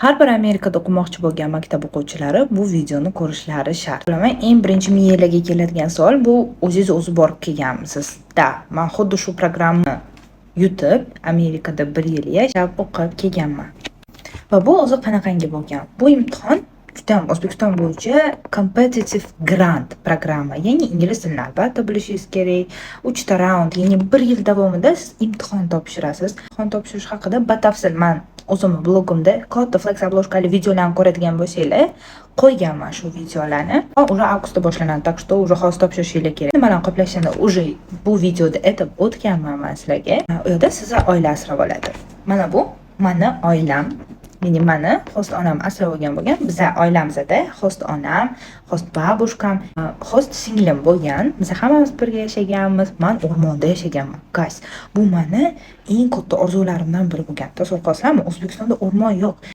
Har bir Amerikada o'qimoqchi bo'lgan maktab o'quvchilari bu videoni ko'rishlari shart. Bilaman, eng birinchi miyalarga keladigan savol bu o'zingiz o'zi borib kelganmisiz? Da, men xuddi shu programmani yutib, Amerikada 1 yil yashab o'qib kelganman. Va bu o'zi qanaqangi bo'lgan? Bu imtihon juda ham O'zbekiston bo'yicha competitive grant programma, ya'ni ingliz tilini albatta bilishingiz kerak. 3 ta raund, ya'ni 1 yil davomida siz imtihon topshirasiz. Imtihon topshirish haqida batafsil men o'zimni blogimda katta flex obloshkali videolarni ko'radigan bo'lsanglar, qo'yganman shu videolarni. Uje avgustda boshlanadi, так что uje hozir topshirishingiz kerak. Nimalarni qoplashini uje bu videoda aytib o'tganman men sizlarga. U yerda sizni oila asrab oladi. Mana bu meni oilam. Ya'ni meni host onam asrab olgan bo'lgan. Bizlar oilamizda host onam, host babushkam, host singlim bo'lgan. Biz hammamiz birga yashaganmiz. Men o'rmonda yashaganman. Guys, bu meni eng katta orzularimdan biri bo'lgan. Tasavvur qilasizlarmi? O'zbekistonda o'rmon yo'q.